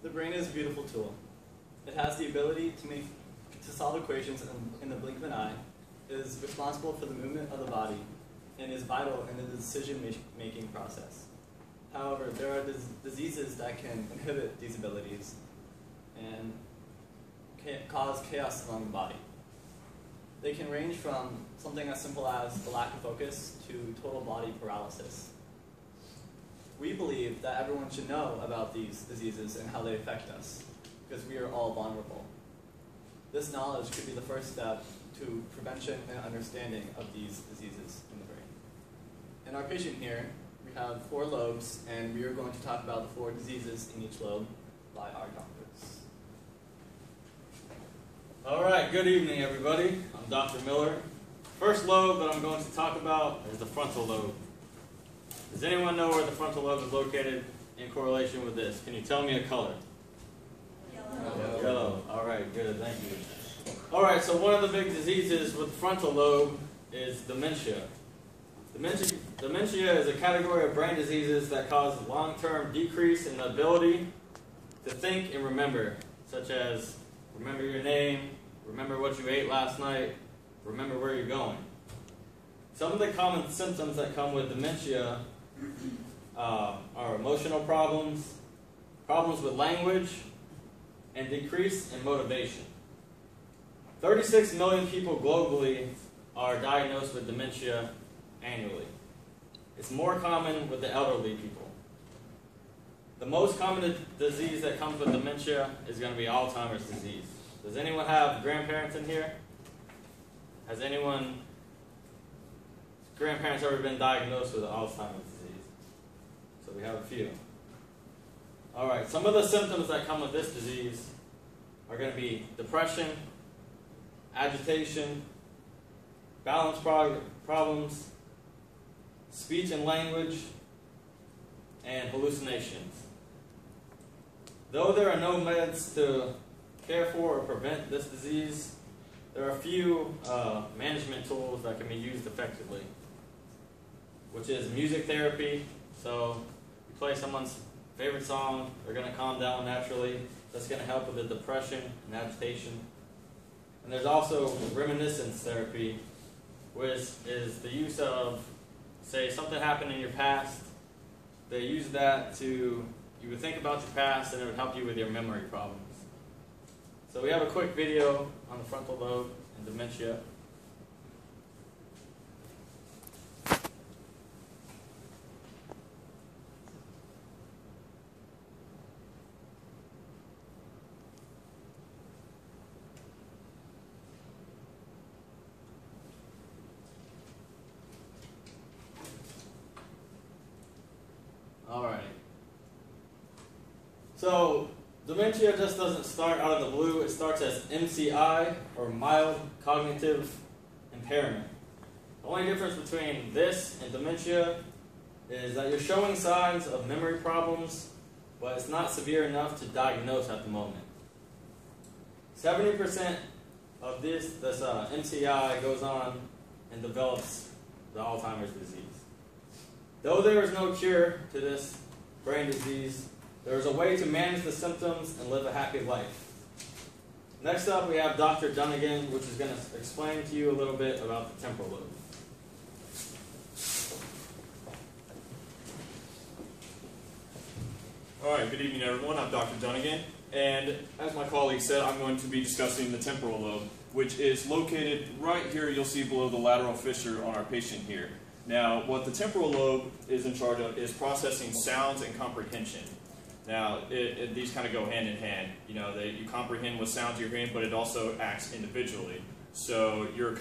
The brain is a beautiful tool. It has the ability to solve equations in the blink of an eye, is responsible for the movement of the body, and is vital in the decision-making process. However, there are diseases that can inhibit these abilities and cause chaos along the body. They can range from something as simple as the lack of focus to total body paralysis. We believe that everyone should know about these diseases and how they affect us, because we are all vulnerable. This knowledge could be the first step to prevention and understanding of these diseases in the brain. In our patient here, we have 4 lobes, and we are going to talk about the 4 diseases in each lobe by our doctors. All right, good evening, everybody. I'm Dr. Miller. First lobe that I'm going to talk about is the frontal lobe. Does anyone know where the frontal lobe is located in correlation with this? Can you tell me a color? Yellow. Yellow. All right, good, thank you. All right, so one of the big diseases with the frontal lobe is dementia. Dementia is a category of brain diseases that cause long-term decrease in the ability to think and remember, such as remember your name, remember what you ate last night, remember where you're going. Some of the common symptoms that come with dementia are emotional problems, problems with language, and decrease in motivation. 36 million people globally are diagnosed with dementia annually. It's more common with the elderly people. The most common disease that comes with dementia is going to be Alzheimer's disease. Does anyone have grandparents in here? Has anyone's grandparents ever been diagnosed with Alzheimer's disease? So we have a few. All right, some of the symptoms that come with this disease are going to be depression, agitation, balance problems, speech and language, and hallucinations. Though there are no meds to care for or prevent this disease, there are a few management tools that can be used effectively, which is music therapy. So you play someone's favorite song, they're going to calm down naturally. That's going to help with the depression and agitation. And there's also reminiscence therapy, which is the use of, say, something happened in your past. They use that to, you would think about your past and it would help you with your memory problems. So we have a quick video on the frontal lobe and dementia. All right. So dementia just doesn't start out of the blue. It starts as MCI, or mild cognitive impairment. The only difference between this and dementia is that you're showing signs of memory problems, but it's not severe enough to diagnose at the moment. 70% of this MCI goes on and develops the Alzheimer's disease. Though there is no cure to this brain disease, there is a way to manage the symptoms and live a happy life. Next up, we have Dr. Dunnigan, which is going to explain to you a little bit about the temporal lobe. All right, good evening, everyone. I'm Dr. Dunnigan, and as my colleague said, I'm going to be discussing the temporal lobe, which is located right here. You'll see below the lateral fissure on our patient here. Now, what the temporal lobe is in charge of is processing sounds and comprehension. Now, these kind of go hand in hand. You know, you comprehend what sounds you're hearing, but it also acts individually. So your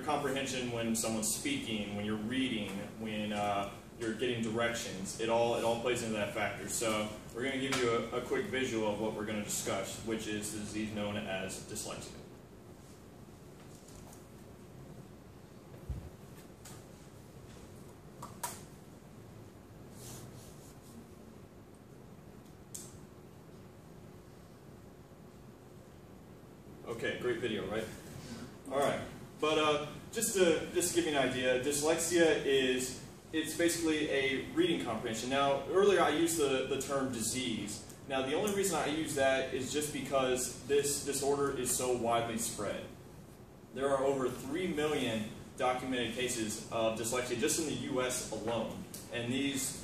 comprehension when someone's speaking, when you're reading, when you're getting directions, it all plays into that factor. So we're going to give you a quick visual of what we're going to discuss, which is the disease known as dyslexia. Okay, great video, right? All right, but just to give you an idea, dyslexia it's basically a reading comprehension. Now, earlier I used the term disease. Now, the only reason I use that is just because this disorder is so widely spread. There are over 3 million documented cases of dyslexia just in the U.S. alone. And these,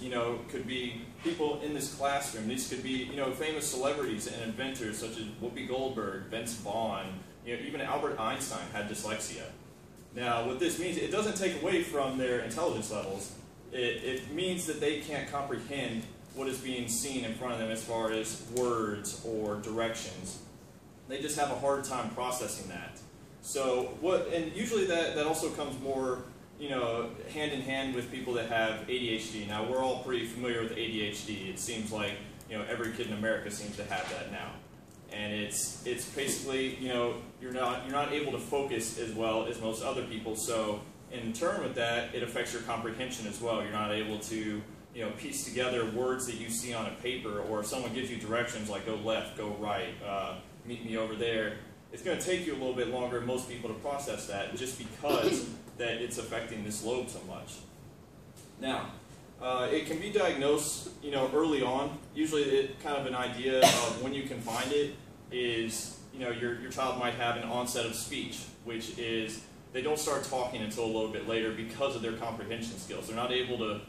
could be people in this classroom. These could be, famous celebrities and inventors such as Whoopi Goldberg, Vince Vaughn, even Albert Einstein had dyslexia. Now, what this means, it doesn't take away from their intelligence levels. It means that they can't comprehend what is being seen in front of them as far as words or directions. They just have a hard time processing that. So and usually that also comes more, hand in hand with people that have ADHD. Now, we're all pretty familiar with ADHD. It seems like, every kid in America seems to have that now. And it's basically, you're not able to focus as well as most other people. So in turn with that, it affects your comprehension as well. You're not able to, piece together words that you see on a paper, or if someone gives you directions like go left, go right, meet me over there, it's going to take you a little bit longer than most people to process that, just because that it's affecting this lobe so much. Now, it can be diagnosed, early on. Usually, kind of an idea of when you can find it is, your child might have an onset of speech, which is they don't start talking until a little bit later because of their comprehension skills. They're not able to,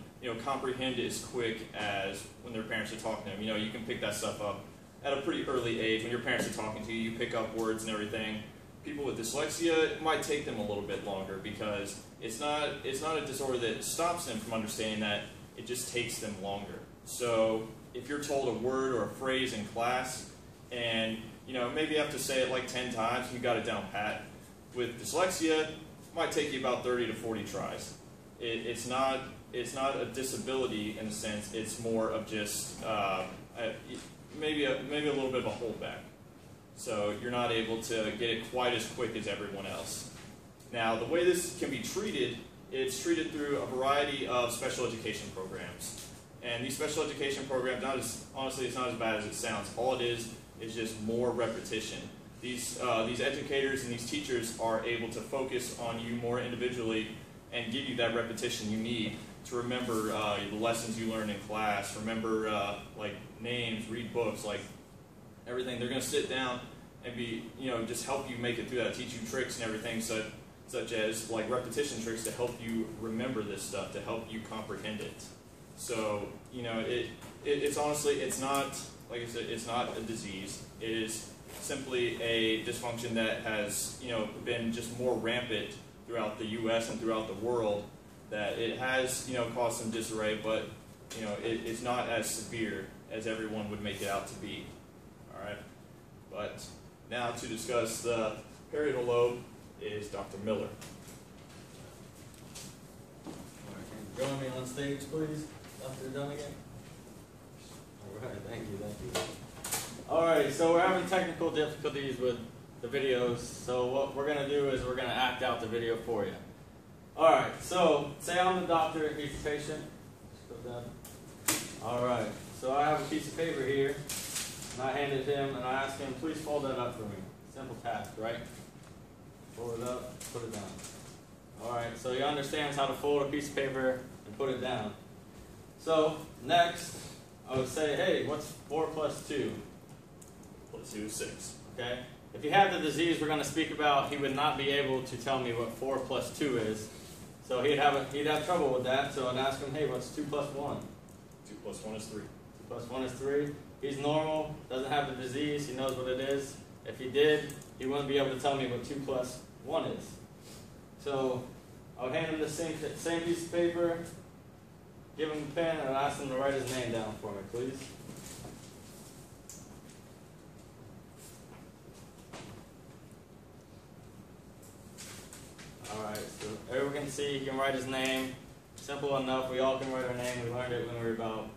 comprehend as quick as when their parents are talking to them. You can pick that stuff up at a pretty early age. When your parents are talking to you, you pick up words and everything. People with dyslexia, it might take them a little bit longer because it's not a disorder that stops them from understanding that. It just takes them longer. So if you're told a word or a phrase in class and maybe you have to say it like 10 times and you got it down pat, with dyslexia, it might take you about 30 to 40 tries. It's not a disability in a sense. It's more of just maybe a little bit of a holdback. So you're not able to get it quite as quick as everyone else. Now, the way this can be treated, it's treated through a variety of special education programs. And these special education programs, honestly, it's not as bad as it sounds. All it is just more repetition. These educators and these teachers are able to focus on you more individually and give you that repetition you need to remember the lessons you learned in class, remember like names, read books, like everything. They're going to sit down and be, just help you make it through that, teach you tricks and everything, such as like repetition tricks to help you remember this stuff, to help you comprehend it. So, it's honestly, it's not, like I said, it's not a disease. It is simply a dysfunction that has, been just more rampant throughout the U.S. and throughout the world, that it has, caused some disarray, but, it's not as severe as everyone would make it out to be. All right? But now to discuss the parietal lobe is Dr. Miller. Join me on stage, please, Dr. Dunnigan. All right, thank you. All right, so we're having technical difficulties with the videos, so what we're going to do is we're going to act out the video for you. All right, so say I'm the doctor, he's the patient. Just go down. All right, so I have a piece of paper here, and I hand it to him, and I ask him, please fold that up for me. Simple task, right? Fold it up, put it down. All right, so he understands how to fold a piece of paper and put it down. So next, I would say, hey, what's 4 plus 2? Plus 2 is 6. Okay. If he had the disease we're going to speak about, he would not be able to tell me what 4 plus 2 is. So he'd have trouble with that. So I'd ask him, hey, what's 2 plus 1? 2 plus 1 is 3. 2 plus 1 is 3. He's normal, doesn't have the disease, he knows what it is. If he did, he wouldn't be able to tell me what 2 plus 1 is. So I would hand him the same piece of paper, give him a pen, and I'd ask him to write his name down for me, please. Alright, so everyone can see, he can write his name. Simple enough, we all can write our name. We learned it when we were about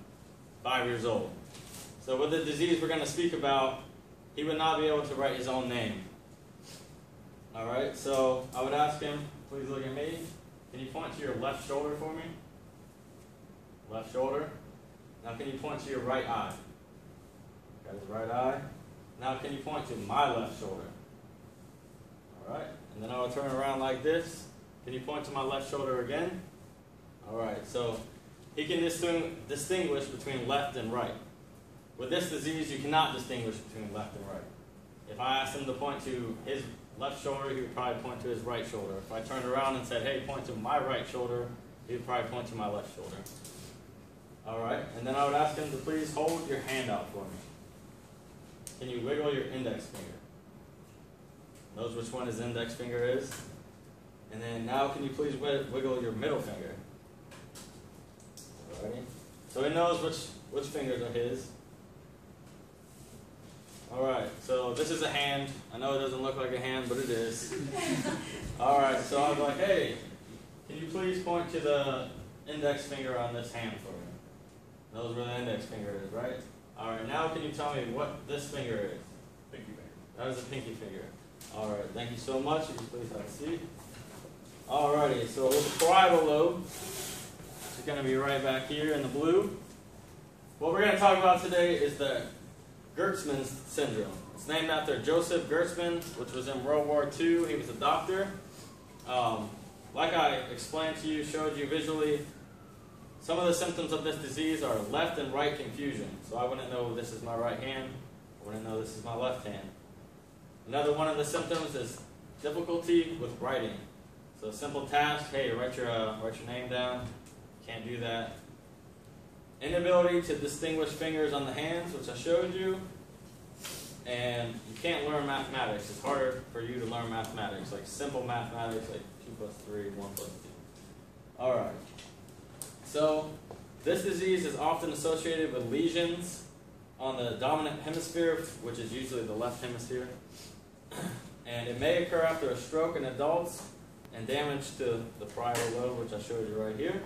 5 years old. So with the disease we're going to speak about, he would not be able to write his own name. Alright, so I would ask him, please look at me. Can you point to your left shoulder for me? Left shoulder. Now can you point to your right eye? Got his right eye. Now can you point to my left shoulder? Alright, and then I will turn around like this. Can you point to my left shoulder again? Alright, so he can distinguish between left and right. With this disease, you cannot distinguish between left and right. If I asked him to point to his left shoulder, he would probably point to his right shoulder. If I turned around and said, hey, point to my right shoulder, he would probably point to my left shoulder. All right, and then I would ask him to please hold your hand out for me. Can you wiggle your index finger? Knows which one his index finger is. And then now can you please wiggle your middle finger? Alrighty. So he knows which fingers are his. Alright, so this is a hand. I know it doesn't look like a hand, but it is. Alright, so I was like, hey, can you please point to the index finger on this hand for me? Knows where the index finger is, right? Alright, now can you tell me what this finger is? Pinky finger. That is a pinky finger. Alright, thank you so much. You can please have a seat. Alrighty, so with the parietal lobe, which is going to be right back here in the blue. What we're going to talk about today is the Richmans Syndrome. It's named after Joseph Richmans, which was in World War II. He was a doctor. Like I explained to you, showed you visually, some of the symptoms of this disease are left and right confusion. So I wouldn't know this is my right hand. I wouldn't know this is my left hand. Another one of the symptoms is difficulty with writing. So a simple task, hey, write your name down. Can't do that. Inability to distinguish fingers on the hands, which I showed you. And you can't learn mathematics. It's harder for you to learn mathematics, like simple mathematics, like 2 plus 3, 1 plus 2. All right. So this disease is often associated with lesions on the dominant hemisphere, which is usually the left hemisphere. And it may occur after a stroke in adults and damage to the parietal lobe, which I showed you right here.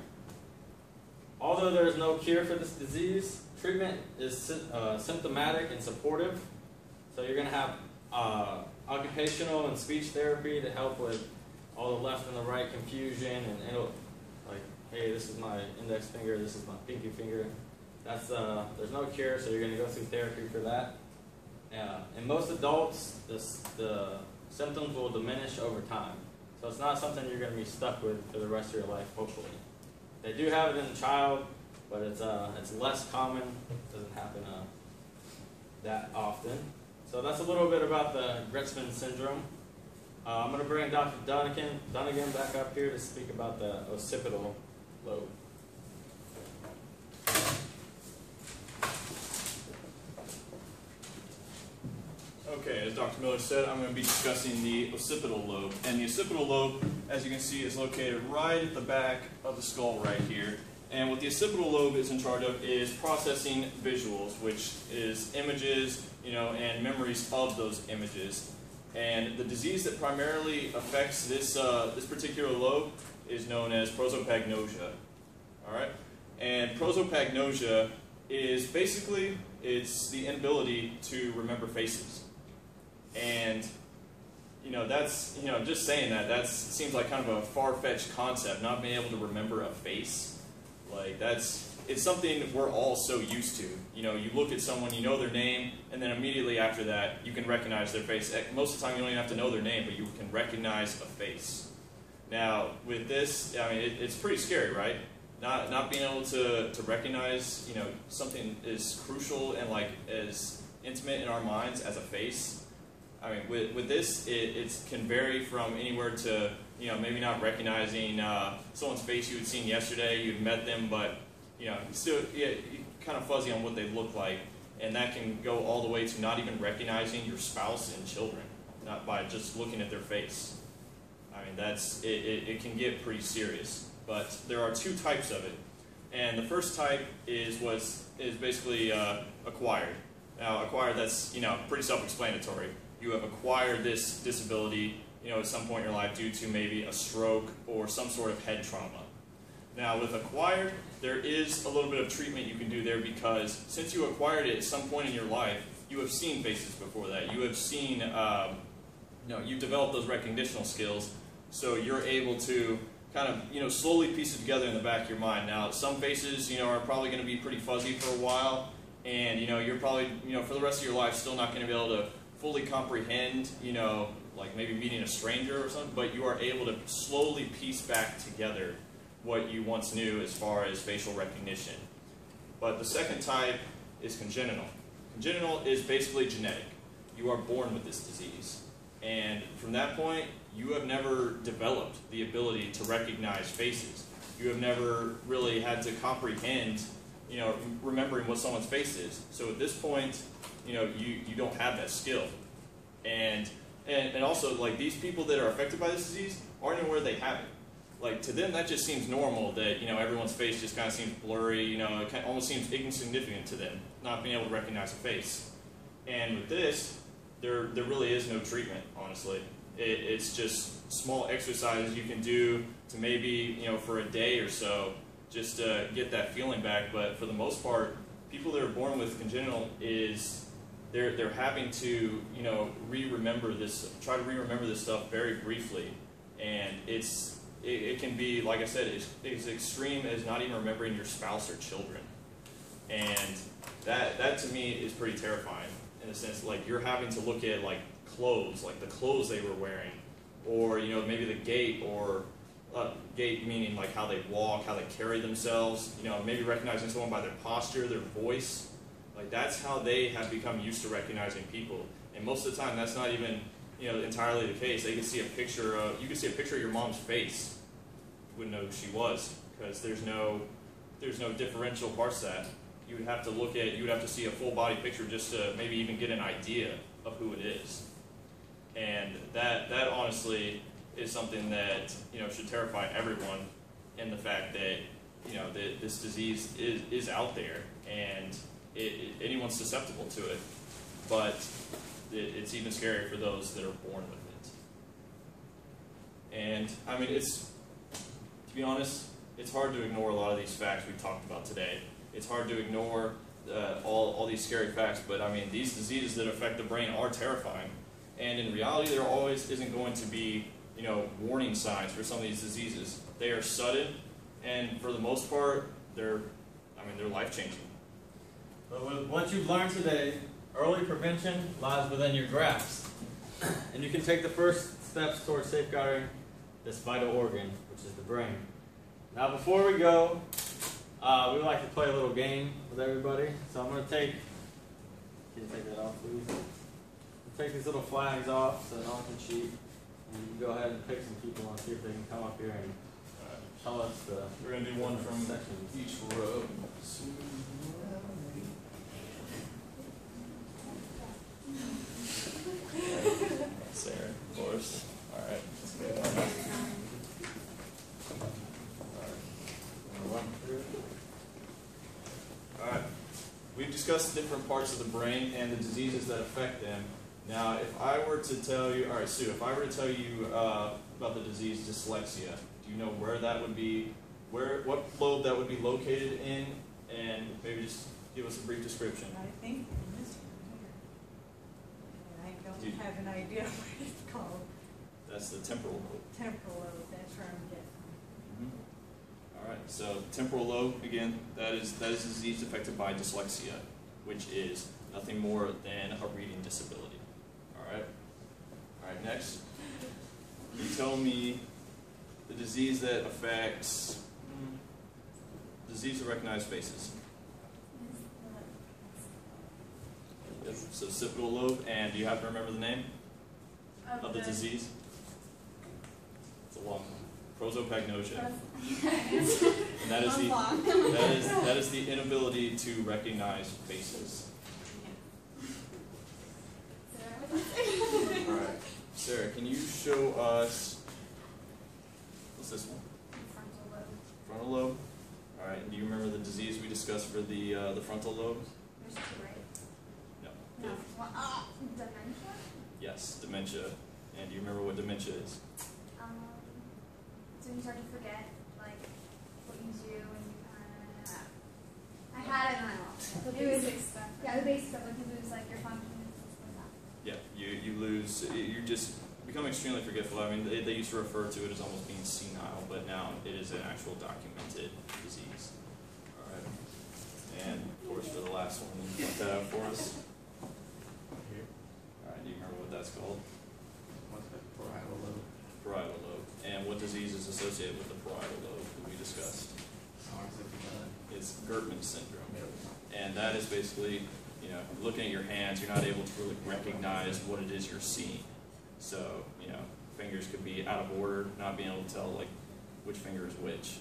Although there is no cure for this disease, treatment is symptomatic and supportive. So you're going to have occupational and speech therapy to help with all the left and the right confusion, and it'll, like, hey, this is my index finger, this is my pinky finger. That's there's no cure, so you're going to go through therapy for that. In most adults, the symptoms will diminish over time. So it's not something you're going to be stuck with for the rest of your life, hopefully. They do have it in a child, but it's less common. It doesn't happen that often. So that's a little bit about the Richmans Syndrome. I'm going to bring Dr. Dunnigan back up here to speak about the occipital lobe. Okay, as Dr. Miller said, I'm going to be discussing the occipital lobe. And the occipital lobe, as you can see, is located right at the back of the skull right here. And what the occipital lobe is in charge of is processing visuals, which is images, and memories of those images. And the disease that primarily affects this particular lobe is known as prosopagnosia. All right, and prosopagnosia is basically it's the inability to remember faces. And that's just saying that seems like kind of a far-fetched concept, not being able to remember a face. Like it's something we're all so used to. You look at someone, you know their name, and then immediately after that, you can recognize their face. Most of the time, you don't even have to know their name, but you can recognize a face. Now, with this, I mean, it's pretty scary, right? Not being able to recognize, something as crucial and like as intimate in our minds as a face. I mean, with this, it can vary from anywhere to, maybe not recognizing someone's face you had seen yesterday, you'd met them, but, still, you're kind of fuzzy on what they look like. And that can go all the way to not even recognizing your spouse and children, not by just looking at their face. I mean, it can get pretty serious. But there are two types of it. And the first type is basically acquired. Now, acquired, that's, pretty self-explanatory. You have acquired this disability, at some point in your life due to maybe a stroke or some sort of head trauma. Now, with acquired, there is a little bit of treatment you can do there because since you acquired it at some point in your life, you have seen faces before that. You have seen, you've developed those recognitional skills, so you're able to kind of, slowly piece it together in the back of your mind. Now, some faces, are probably going to be pretty fuzzy for a while, and, you're probably, for the rest of your life still not going to be able to fully comprehend, like maybe meeting a stranger or something, but you are able to slowly piece back together what you once knew as far as facial recognition. But the second type is congenital. congenital is basically genetic. You are born with this disease. And from that point, you have never developed the ability to recognize faces. You have never really had to comprehend, remembering what someone's face is. So at this point, you don't have that skill. And also, like, these people that are affected by this disease aren't even aware they have it. Like, to them, that just seems normal that, everyone's face just kind of seems blurry, it almost seems insignificant to them, not being able to recognize a face. And with this, there really is no treatment, honestly. It's just small exercises you can do to maybe, for a day or so, just get that feeling back. But for the most part, people that are born with congenital they're having to, re-remember this, try to re-remember this stuff very briefly. And it can be, like I said, it's extreme as not even remembering your spouse or children. And that to me is pretty terrifying, in a sense. Like, you're having to look at, like, clothes, like the clothes they were wearing, or maybe the gait, or gait meaning like how they walk, how they carry themselves, maybe recognizing someone by their posture, their voice. Like, that's how they have become used to recognizing people. And most of the time, that's not even entirely the case. They can see a picture of your mom's face. You wouldn't know who she was, because there's no differential parts to that. You would have to see a full body picture just to maybe even get an idea of who it is. And that honestly is something that should terrify everyone, in the fact that that this disease is out there, and anyone's susceptible to it. But it's even scarier for those that are born with it. And I mean, to be honest, it's hard to ignore a lot of these facts we talked about today. It's hard to ignore all these scary facts, but I mean, these diseases that affect the brain are terrifying. And in reality, there always isn't going to be, warning signs for some of these diseases. They are sudden, and for the most part, they're life-changing. But with what you've learned today, early prevention lies within your grasp. And you can take the first steps towards safeguarding this vital organ, which is the brain. Now, before we go, we like to play a little game with everybody. So I'm going to can you take that off, please? Take these little flags off so no one can cheat. And you can go ahead and pick some people and see if they can come up here and tell us the We're going to do one from sections. each row. Sarah, of course. All right. Let's go on. All right. We've discussed different parts of the brain and the diseases that affect them. Now, if I were to tell you, all right, Sue, if I were to tell you about the disease dyslexia, do you know where that would be, what lobe that would be located in, and maybe just give us a brief description? I think in this one here. I don't have an idea what it's called. That's the temporal lobe. Temporal lobe, that's where I'm getting. All right, so temporal lobe, again, that is a disease affected by dyslexia, which is nothing more than a reading disability. All right, next. Can you tell me the disease that affects, disease of recognized faces? Yep, so occipital lobe, and do you happen to remember the name of the disease? It's a long one. Prosopagnosia. And that is the inability to recognize faces. All right, Sarah, can you show us, what's this one? Frontal lobe. Frontal lobe. All right, and do you remember the disease we discussed for the frontal lobe? There's two, right? No. No. Dementia? Yes, dementia. And do you remember what dementia is? So you start to forget, like, what you do, and you kind of, I had it and I lost it. The basic stuff. Yeah, the basic stuff, like you lose, like, your function and stuff like that. Yeah, you lose, you just become extremely forgetful. I mean, they used to refer to it as almost being senile, but now it is an actual documented disease. All right. And, of course, for the last one, you point that out for us. Here. All right, do you remember what that's called? What's that? Parietal lobe. Parietal lobe. And what disease is associated with the parietal lobe that we discussed? It's Richmans Syndrome. And that is basically, you know, looking at your hands, you're not able to really recognize what it is you're seeing. So, you know, fingers could be out of order, not being able to tell like which finger is which.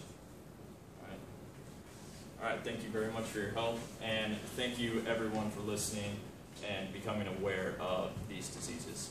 All right, thank you very much for your help, and thank you everyone for listening and becoming aware of these diseases.